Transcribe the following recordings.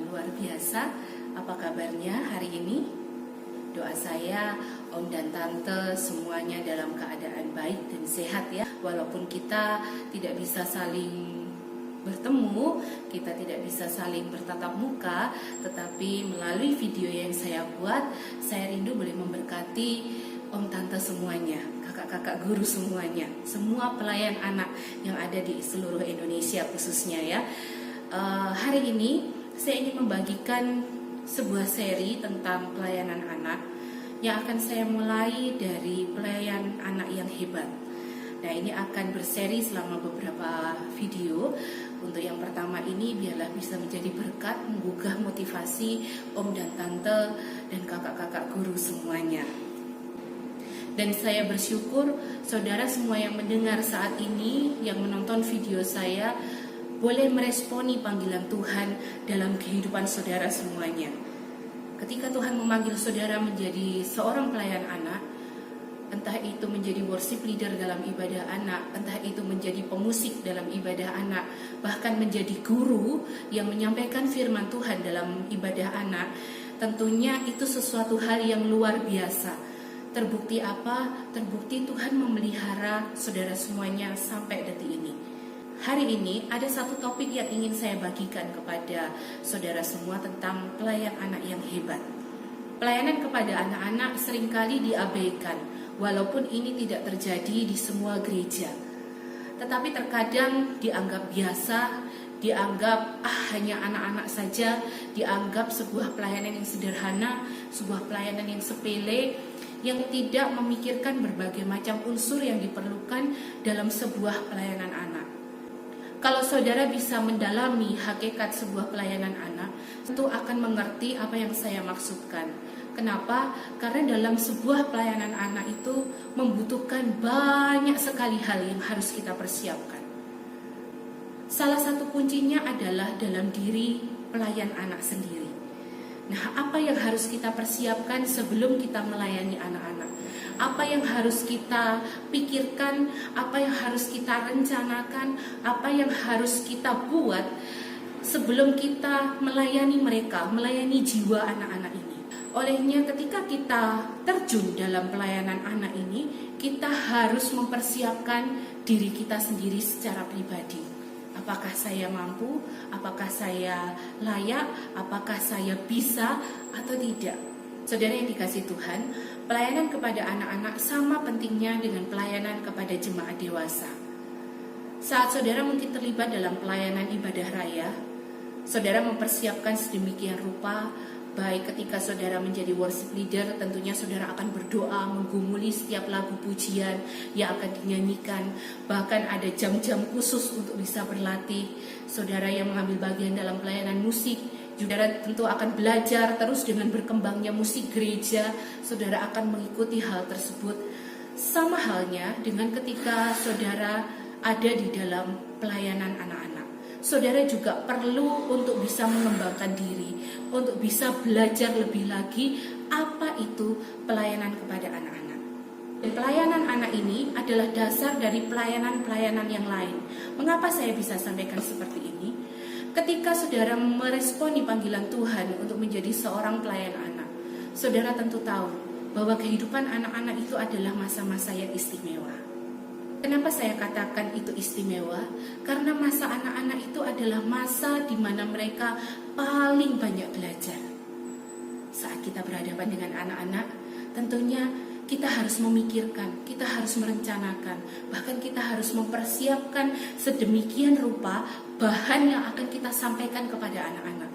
luar biasa. Apa kabarnya hari ini? Doa saya Om dan Tante semuanya dalam keadaan baik dan sehat ya. Walaupun kita tidak bisa saling bertemu, kita tidak bisa saling bertatap muka, tetapi melalui video yang saya buat, saya rindu boleh memberkati Om Tante semuanya, kakak-kakak guru semuanya, semua pelayan anak yang ada di seluruh Indonesia khususnya ya. Hari ini saya ingin membagikan sebuah seri tentang pelayanan anak yang akan saya mulai dari pelayan anak yang hebat. Nah, ini akan berseri selama beberapa video. Untuk yang pertama ini biarlah bisa menjadi berkat, menggugah motivasi Om dan Tante dan kakak-kakak guru semuanya. Dan saya bersyukur saudara semua yang mendengar saat ini, yang menonton video saya, boleh meresponi panggilan Tuhan dalam kehidupan saudara semuanya. Ketika Tuhan memanggil saudara menjadi seorang pelayan anak, entah itu menjadi worship leader dalam ibadah anak, entah itu menjadi pemusik dalam ibadah anak, bahkan menjadi guru yang menyampaikan firman Tuhan dalam ibadah anak, tentunya itu sesuatu hal yang luar biasa. Terbukti apa? Terbukti Tuhan memelihara saudara semuanya sampai detik ini. Hari ini ada satu topik yang ingin saya bagikan kepada saudara semua tentang pelayan anak yang hebat. Pelayanan kepada anak-anak seringkali diabaikan, walaupun ini tidak terjadi di semua gereja. Tetapi terkadang dianggap biasa, dianggap hanya anak-anak saja, dianggap sebuah pelayanan yang sederhana, sebuah pelayanan yang sepele, yang tidak memikirkan berbagai macam unsur yang diperlukan dalam sebuah pelayanan anak. Kalau saudara bisa mendalami hakikat sebuah pelayanan anak, tentu akan mengerti apa yang saya maksudkan. Kenapa? Karena dalam sebuah pelayanan anak itu membutuhkan banyak sekali hal yang harus kita persiapkan. Salah satu kuncinya adalah dalam diri pelayan anak sendiri. Nah, apa yang harus kita persiapkan sebelum kita melayani anak-anak? Apa yang harus kita pikirkan, apa yang harus kita rencanakan, apa yang harus kita buat sebelum kita melayani mereka, melayani jiwa anak-anak ini. Olehnya ketika kita terjun dalam pelayanan anak ini, kita harus mempersiapkan diri kita sendiri secara pribadi. Apakah saya mampu, apakah saya layak, apakah saya bisa atau tidak. Saudara yang dikasihi Tuhan, pelayanan kepada anak-anak sama pentingnya dengan pelayanan kepada jemaat dewasa. Saat saudara mungkin terlibat dalam pelayanan ibadah raya, saudara mempersiapkan sedemikian rupa, baik ketika saudara menjadi worship leader, tentunya saudara akan berdoa, menggumuli setiap lagu pujian yang akan dinyanyikan. Bahkan ada jam-jam khusus untuk bisa berlatih. Saudara yang mengambil bagian dalam pelayanan musik, saudara tentu akan belajar terus dengan berkembangnya musik gereja. Saudara akan mengikuti hal tersebut. Sama halnya dengan ketika saudara ada di dalam pelayanan anak-anak. Saudara juga perlu untuk bisa mengembangkan diri, untuk bisa belajar lebih lagi apa itu pelayanan kepada anak-anak. Dan pelayanan anak ini adalah dasar dari pelayanan-pelayanan yang lain. Mengapa saya bisa sampaikan seperti ini? Ketika saudara meresponi panggilan Tuhan untuk menjadi seorang pelayan anak, saudara tentu tahu bahwa kehidupan anak-anak itu adalah masa-masa yang istimewa. Kenapa saya katakan itu istimewa? Karena masa anak-anak itu adalah masa di mana mereka paling banyak belajar. Saat kita berhadapan dengan anak-anak, tentunya kita harus memikirkan, kita harus merencanakan, bahkan kita harus mempersiapkan sedemikian rupa bahan yang akan kita sampaikan kepada anak-anak.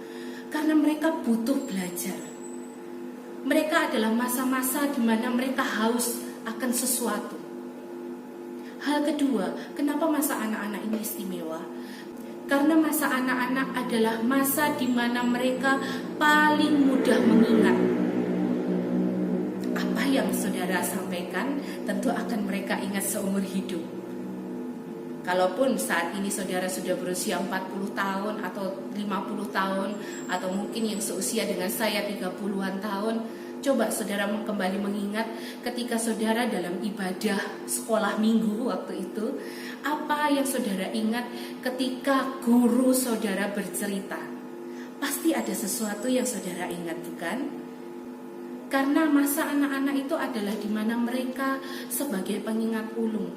Karena mereka butuh belajar. Mereka adalah masa-masa di mana mereka haus akan sesuatu. Hal kedua, kenapa masa anak-anak ini istimewa? Karena masa anak-anak adalah masa di mana mereka paling mudah mengingat. Apa yang saudara sampaikan tentu akan mereka ingat seumur hidup. Kalaupun saat ini saudara sudah berusia 40 tahun atau 50 tahun atau mungkin yang seusia dengan saya 30-an tahun, coba saudara kembali mengingat ketika saudara dalam ibadah sekolah minggu waktu itu, apa yang saudara ingat ketika guru saudara bercerita? Pasti ada sesuatu yang saudara ingat, bukan? Karena masa anak-anak itu adalah di mana mereka sebagai pengingat ulung.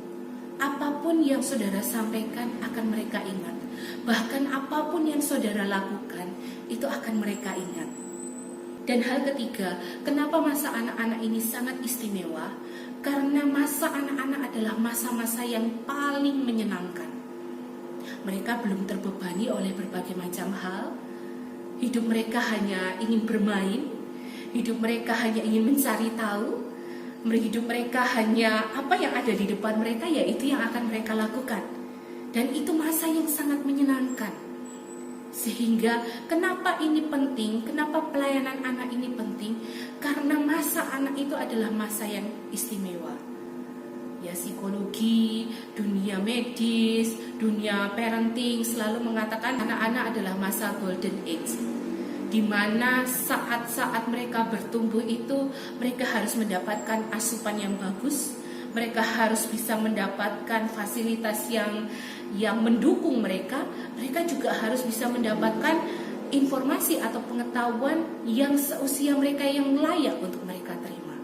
Apapun yang saudara sampaikan akan mereka ingat. Bahkan apapun yang saudara lakukan itu akan mereka ingat. Dan hal ketiga, kenapa masa anak-anak ini sangat istimewa? Karena masa anak-anak adalah masa-masa yang paling menyenangkan. Mereka belum terbebani oleh berbagai macam hal. Hidup mereka hanya ingin bermain. Hidup mereka hanya ingin mencari tahu. Hidup mereka hanya apa yang ada di depan mereka, yaitu yang akan mereka lakukan. Dan itu masa yang sangat menyenangkan. Sehingga kenapa ini penting? Kenapa pelayanan anak ini penting? Karena masa anak itu adalah masa yang istimewa. Ya, psikologi, dunia medis, dunia parenting selalu mengatakan anak-anak adalah masa golden age, di mana saat-saat mereka bertumbuh itu mereka harus mendapatkan asupan yang bagus, mereka harus bisa mendapatkan fasilitas yang mendukung mereka juga harus bisa mendapatkan informasi atau pengetahuan yang seusia mereka yang layak untuk mereka terima.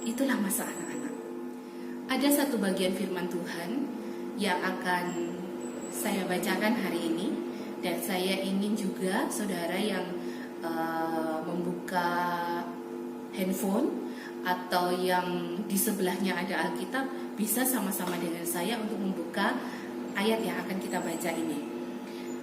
Itulah masa anak-anak. Ada satu bagian firman Tuhan yang akan saya bacakan hari ini, dan saya ingin juga saudara yang membuka handphone atau yang di sebelahnya ada Alkitab bisa sama-sama dengan saya untuk membuka ayat yang akan kita baca ini.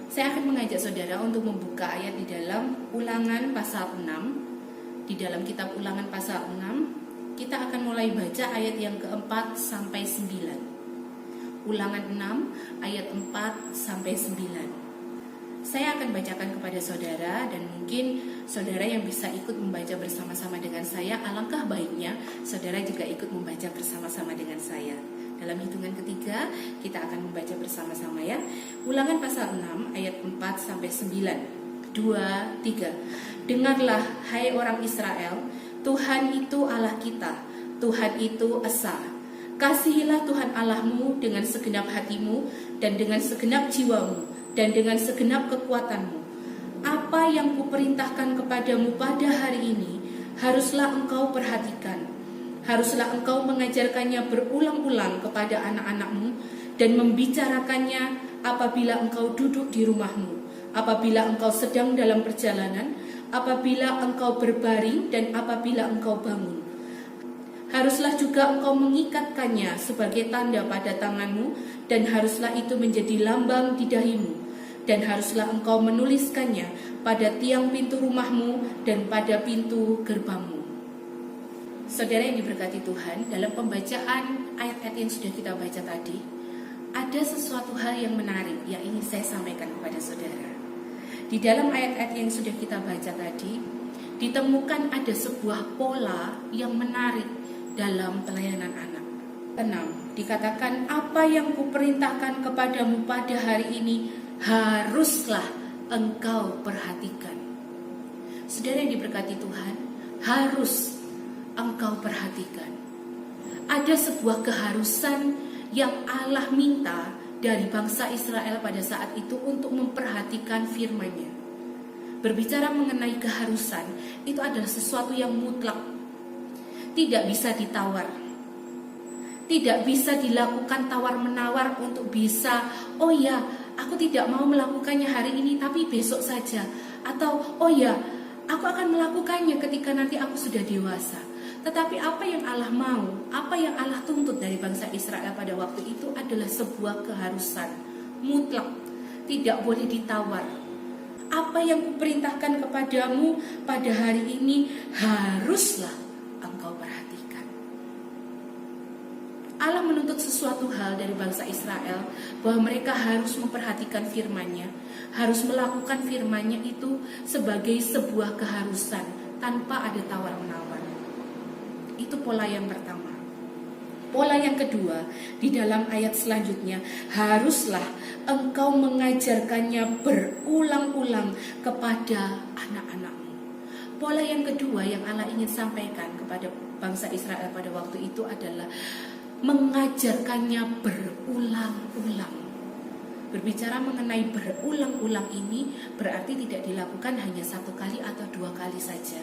Saya akan mengajak saudara untuk membuka ayat di dalam Ulangan pasal 6. Di dalam kitab Ulangan pasal 6 kita akan mulai baca ayat yang ke-4 sampai 9. Ulangan 6 ayat 4 sampai 9. Saya akan bacakan kepada saudara, dan mungkin saudara yang bisa ikut membaca bersama-sama dengan saya, alangkah baiknya saudara juga ikut membaca bersama-sama dengan saya. Dalam hitungan ketiga kita akan membaca bersama-sama ya. Ulangan pasal 6 ayat 4 sampai 9. 2, 3. Dengarlah hai orang Israel, Tuhan itu Allah kita, Tuhan itu Esa. Kasihilah Tuhan Allahmu dengan segenap hatimu dan dengan segenap jiwamu dan dengan segenap kekuatanmu. Apa yang kuperintahkan kepadamu pada hari ini haruslah engkau perhatikan. Haruslah engkau mengajarkannya berulang-ulang kepada anak-anakmu dan membicarakannya apabila engkau duduk di rumahmu, apabila engkau sedang dalam perjalanan, apabila engkau berbaring dan apabila engkau bangun. Haruslah juga engkau mengikatkannya sebagai tanda pada tanganmu, dan haruslah itu menjadi lambang di dahimu, dan haruslah engkau menuliskannya pada tiang pintu rumahmu dan pada pintu gerbangmu. Saudara yang diberkati Tuhan, dalam pembacaan ayat-ayat yang sudah kita baca tadi, ada sesuatu hal yang menarik yang ingin saya sampaikan kepada saudara. Di dalam ayat-ayat yang sudah kita baca tadi, ditemukan ada sebuah pola yang menarik dalam pelayanan anak. 6. Dikatakan, apa yang kuperintahkan kepadamu pada hari ini haruslah engkau perhatikan. Saudara yang diberkati Tuhan, harus engkau perhatikan. Ada sebuah keharusan yang Allah minta dari bangsa Israel pada saat itu untuk memperhatikan firman-Nya. Berbicara mengenai keharusan, itu adalah sesuatu yang mutlak, tidak bisa ditawar, tidak bisa dilakukan tawar-menawar untuk bisa, oh ya, aku tidak mau melakukannya hari ini tapi besok saja, atau oh ya, aku akan melakukannya ketika nanti aku sudah dewasa. Tetapi apa yang Allah mau, apa yang Allah tuntut dari bangsa Israel pada waktu itu adalah sebuah keharusan mutlak, tidak boleh ditawar. Apa yang kuperintahkan kepadamu pada hari ini haruslah engkau perhatikan. Allah menuntut sesuatu hal dari bangsa Israel, bahwa mereka harus memperhatikan firman-Nya, harus melakukan firman-Nya itu sebagai sebuah keharusan tanpa ada tawar-menawar. Itu pola yang pertama. Pola yang kedua, di dalam ayat selanjutnya, haruslah engkau mengajarkannya berulang-ulang kepada anak-anakmu. Pola yang kedua yang Allah ingin sampaikan kepada bangsa Israel pada waktu itu adalah mengajarkannya berulang-ulang. Berbicara mengenai berulang-ulang ini berarti tidak dilakukan hanya 1 kali atau 2 kali saja.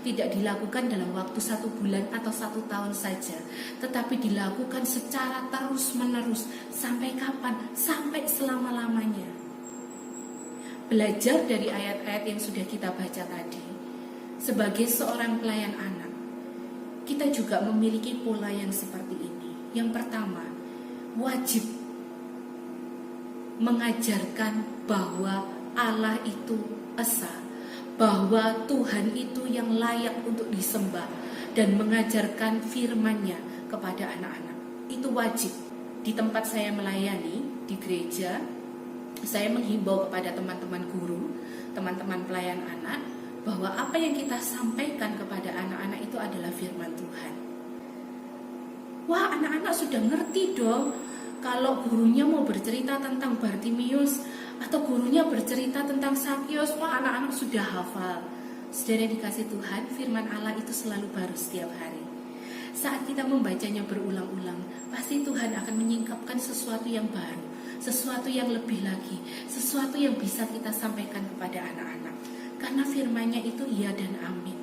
Tidak dilakukan dalam waktu 1 bulan atau 1 tahun saja, tetapi dilakukan secara terus-menerus. Sampai kapan? Sampai selama-lamanya. Belajar dari ayat-ayat yang sudah kita baca tadi, sebagai seorang pelayan anak, kita juga memiliki pola yang seperti ini. Yang pertama, wajib mengajarkan bahwa Allah itu esa, bahwa Tuhan itu yang layak untuk disembah, dan mengajarkan firman-Nya kepada anak-anak. Itu wajib. Di tempat saya melayani di gereja, saya menghimbau kepada teman-teman guru, teman-teman pelayan anak, bahwa apa yang kita sampaikan kepada anak-anak itu adalah firman Tuhan. Wah, anak-anak sudah ngerti dong. Kalau gurunya mau bercerita tentang Bartimius atau gurunya bercerita tentang Sakius, wah anak-anak sudah hafal. Saudara dikasih Tuhan, firman Allah itu selalu baru setiap hari. Saat kita membacanya berulang-ulang, pasti Tuhan akan menyingkapkan sesuatu yang baru, sesuatu yang lebih lagi, sesuatu yang bisa kita sampaikan kepada anak-anak. Karena firman-Nya itu iya dan amin.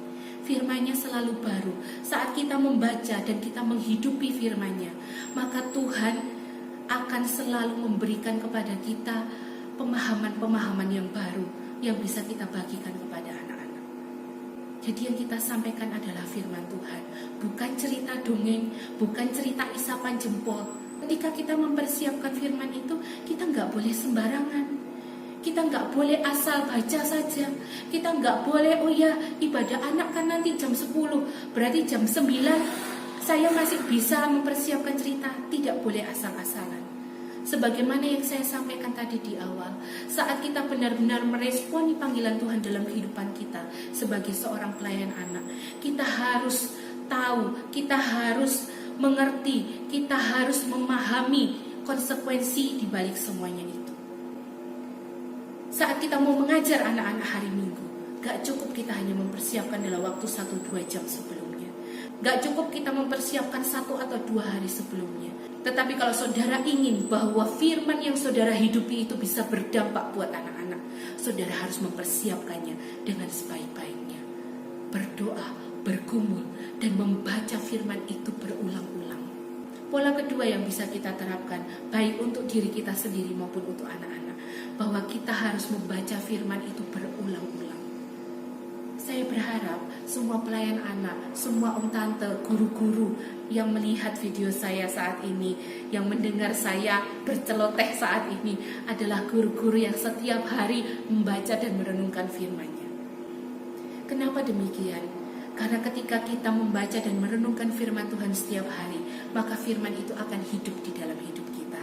Firman-Nya selalu baru. Saat kita membaca dan kita menghidupi firman-Nya, maka Tuhan akan selalu memberikan kepada kita pemahaman-pemahaman yang baru yang bisa kita bagikan kepada anak-anak. Jadi yang kita sampaikan adalah firman Tuhan, bukan cerita dongeng, bukan cerita isapan jempol. Ketika kita mempersiapkan firman itu, kita nggak boleh sembarangan. Kita nggak boleh asal baca saja. Kita nggak boleh, oh ya ibadah anak kan nanti jam 10, berarti jam 9 saya masih bisa mempersiapkan cerita. Tidak boleh asal-asalan. Sebagaimana yang saya sampaikan tadi di awal, saat kita benar-benar meresponi panggilan Tuhan dalam kehidupan kita sebagai seorang pelayan anak, kita harus tahu, kita harus mengerti, kita harus memahami konsekuensi di balik semuanya itu. Saat kita mau mengajar anak-anak hari Minggu, gak cukup kita hanya mempersiapkan dalam waktu 1-2 jam sebelumnya. Gak cukup kita mempersiapkan 1 atau 2 hari sebelumnya. Tetapi kalau saudara ingin bahwa firman yang saudara hidupi itu bisa berdampak buat anak-anak, saudara harus mempersiapkannya dengan sebaik-baiknya. Berdoa, bergumul, dan membaca firman itu berulang-ulang. Pola kedua yang bisa kita terapkan, baik untuk diri kita sendiri maupun untuk anak-anak, bahwa kita harus membaca firman itu berulang-ulang. Saya berharap semua pelayan anak, semua om tante, guru-guru yang melihat video saya saat ini, yang mendengar saya berceloteh saat ini adalah guru-guru yang setiap hari membaca dan merenungkan firman-Nya. Kenapa demikian? Karena ketika kita membaca dan merenungkan firman Tuhan setiap hari, maka firman itu akan hidup di dalam hidup kita.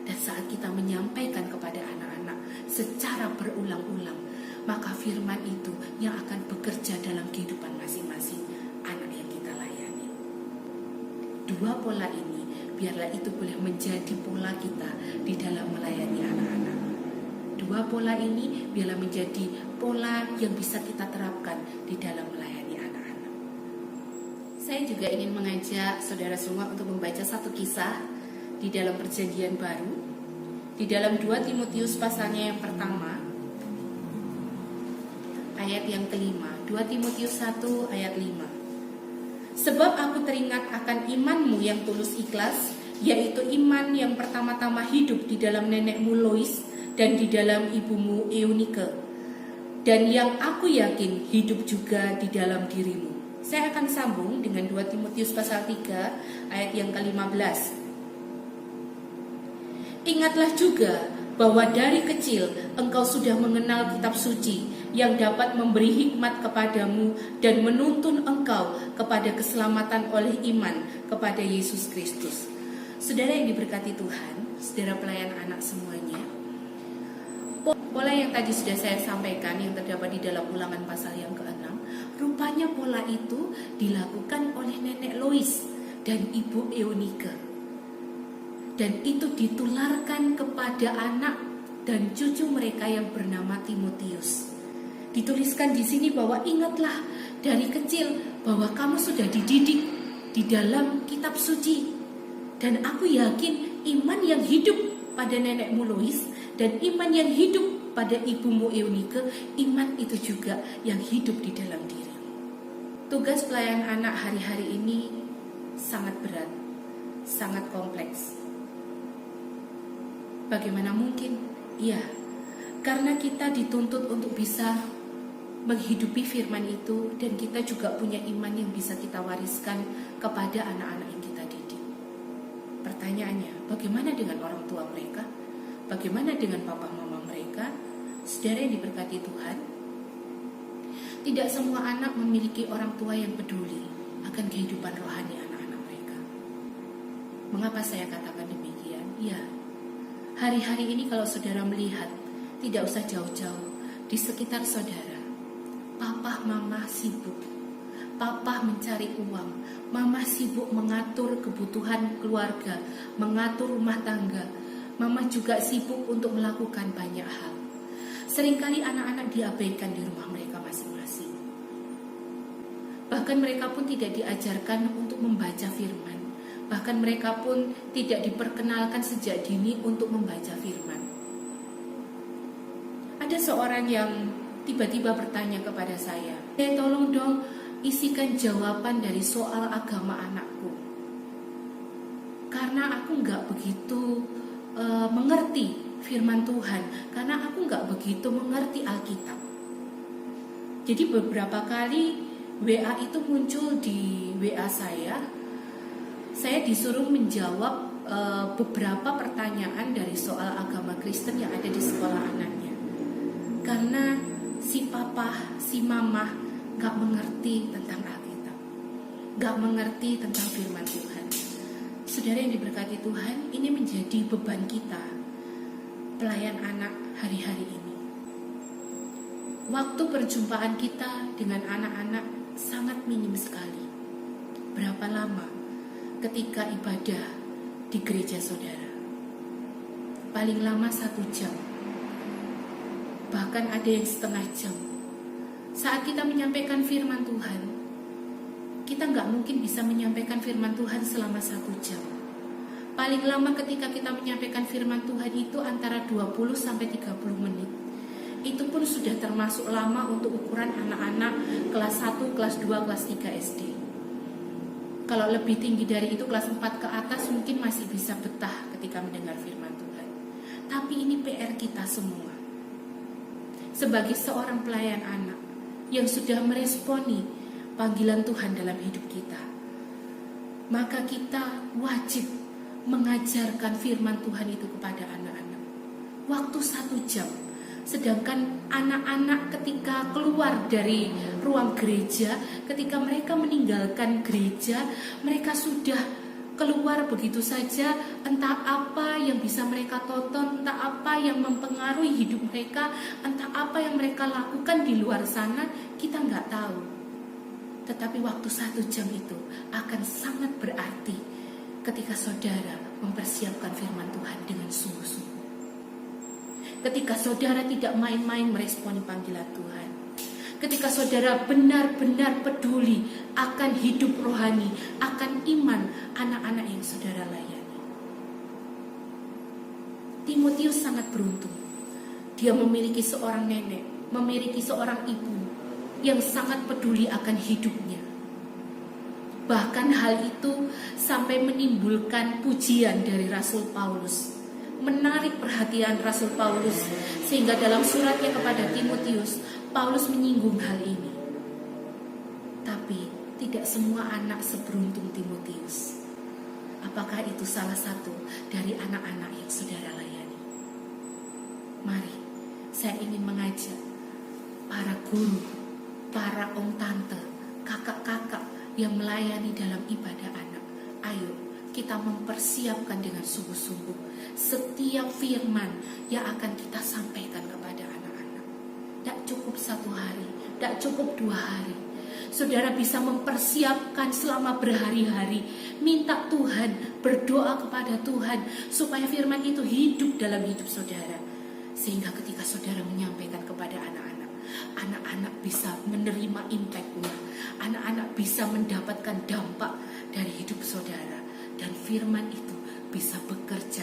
Dan saat kita menyampaikan kepada anak-anak secara berulang-ulang, maka firman itu yang akan bekerja dalam kehidupan masing-masing anak yang kita layani. 2 pola ini, biarlah itu boleh menjadi pola kita di dalam melayani anak-anak. 2 pola ini, biarlah menjadi pola yang bisa kita terapkan di dalam melayani anak-anak. Saya juga ingin mengajak saudara semua untuk membaca satu kisah di dalam Perjanjian Baru, di dalam 2 Timotius pasalnya yang pertama, ayat yang kelima, 2 Timotius 1 ayat 5. Sebab aku teringat akan imanmu yang tulus ikhlas, yaitu iman yang pertama-tama hidup di dalam nenekmu Lois dan di dalam ibumu Eunike, dan yang aku yakin hidup juga di dalam dirimu. Saya akan sambung dengan 2 Timotius pasal 3 ayat yang ke-15. Ingatlah juga bahwa dari kecil engkau sudah mengenal kitab suci yang dapat memberi hikmat kepadamu dan menuntun engkau kepada keselamatan oleh iman kepada Yesus Kristus. Saudara yang diberkati Tuhan, saudara pelayan anak semuanya, pola yang tadi sudah saya sampaikan yang terdapat di dalam Ulangan pasal yang ke-6, rupanya pola itu dilakukan oleh nenek Lois dan ibu Eunike. Dan itu ditularkan kepada anak dan cucu mereka yang bernama Timotius. Dituliskan di sini bahwa ingatlah dari kecil bahwa kamu sudah dididik di dalam kitab suci. Dan aku yakin iman yang hidup pada nenekmu Lois Dan iman yang hidup pada ibumu Eunike, iman itu juga yang hidup di dalam diri. Tugas pelayan anak hari-hari ini sangat berat, sangat kompleks. Bagaimana mungkin? Iya, karena kita dituntut untuk bisa menghidupi firman itu, dan kita juga punya iman yang bisa kita wariskan kepada anak-anak yang kita didik. Pertanyaannya, bagaimana dengan orang tua mereka? Bagaimana dengan papa mama mereka? Saudara yang diberkati Tuhan, tidak semua anak memiliki orang tua yang peduli akan kehidupan rohani anak-anak mereka. Mengapa saya katakan demikian? Ya, hari-hari ini kalau saudara melihat, tidak usah jauh-jauh, di sekitar saudara, papa mama sibuk, papa mencari uang, mama sibuk mengatur kebutuhan keluarga, mengatur rumah tangga, mama juga sibuk untuk melakukan banyak hal. Seringkali anak-anak diabaikan di rumah mereka masing-masing. Bahkan mereka pun tidak diajarkan untuk membaca firman. Bahkan mereka pun tidak diperkenalkan sejak dini untuk membaca firman. Ada seorang yang tiba-tiba bertanya kepada saya, tolong dong isikan jawaban dari soal agama anakku. Karena aku nggak begitu mengerti firman Tuhan, karena aku nggak begitu mengerti Alkitab. Jadi beberapa kali WA itu muncul di WA saya disuruh menjawab beberapa pertanyaan dari soal agama Kristen yang ada di sekolah anaknya. Karena si papa, si mama gak mengerti tentang Alkitab, gak mengerti tentang firman Tuhan. Saudara yang diberkati Tuhan, ini menjadi beban kita, pelayan anak hari-hari ini. Waktu perjumpaan kita dengan anak-anak sangat minim sekali. Berapa lama ketika ibadah di gereja saudara? Paling lama 1 jam, bahkan ada yang setengah jam. Saat kita menyampaikan firman Tuhan, kita nggak mungkin bisa menyampaikan firman Tuhan selama 1 jam. Paling lama ketika kita menyampaikan firman Tuhan itu antara 20 sampai 30 menit. Itu pun sudah termasuk lama untuk ukuran anak-anak kelas 1, kelas 2, kelas 3 SD. Kalau lebih tinggi dari itu, kelas 4 ke atas mungkin masih bisa betah ketika mendengar firman Tuhan. Tapi ini PR kita semua. Sebagai seorang pelayan anak yang sudah meresponi panggilan Tuhan dalam hidup kita, maka kita wajib mengajarkan firman Tuhan itu kepada anak-anak. Waktu 1 jam. Sedangkan anak-anak ketika keluar dari ruang gereja, ketika mereka meninggalkan gereja, mereka sudah keluar begitu saja. Entah apa yang bisa mereka tonton, entah apa yang mempengaruhi hidup mereka, entah apa yang mereka lakukan di luar sana, kita nggak tahu. Tetapi waktu 1 jam itu akan sangat berarti ketika saudara mempersiapkan firman Tuhan dengan sungguh-sungguh. Ketika saudara tidak main-main meresponi panggilan Tuhan. Ketika saudara benar-benar peduli akan hidup rohani, akan iman anak-anak yang saudara layani. Timotius sangat beruntung. Dia memiliki seorang nenek, memiliki seorang ibu yang sangat peduli akan hidupnya. Bahkan hal itu sampai menimbulkan pujian dari Rasul Paulus, menarik perhatian Rasul Paulus, sehingga dalam suratnya kepada Timotius, Paulus menyinggung hal ini. Tapi tidak semua anak seberuntung Timotius. Apakah itu salah satu dari anak-anak yang saudara layani? Mari, saya ingin mengajak para guru, para om tante, kakak-kakak yang melayani dalam ibadah anak. Ayo kita mempersiapkan dengan sungguh-sungguh setiap firman yang akan kita sampaikan kepada anak-anak. Tak cukup 1 hari, tak cukup 2 hari. Saudara bisa mempersiapkan selama berhari-hari. Minta Tuhan, berdoa kepada Tuhan supaya firman itu hidup dalam hidup saudara. Sehingga ketika saudara menyampaikan kepada anak-anak, anak-anak bisa menerima impact-nya. Anak-anak bisa mendapatkan dampak dari hidup saudara. Dan firman itu bisa bekerja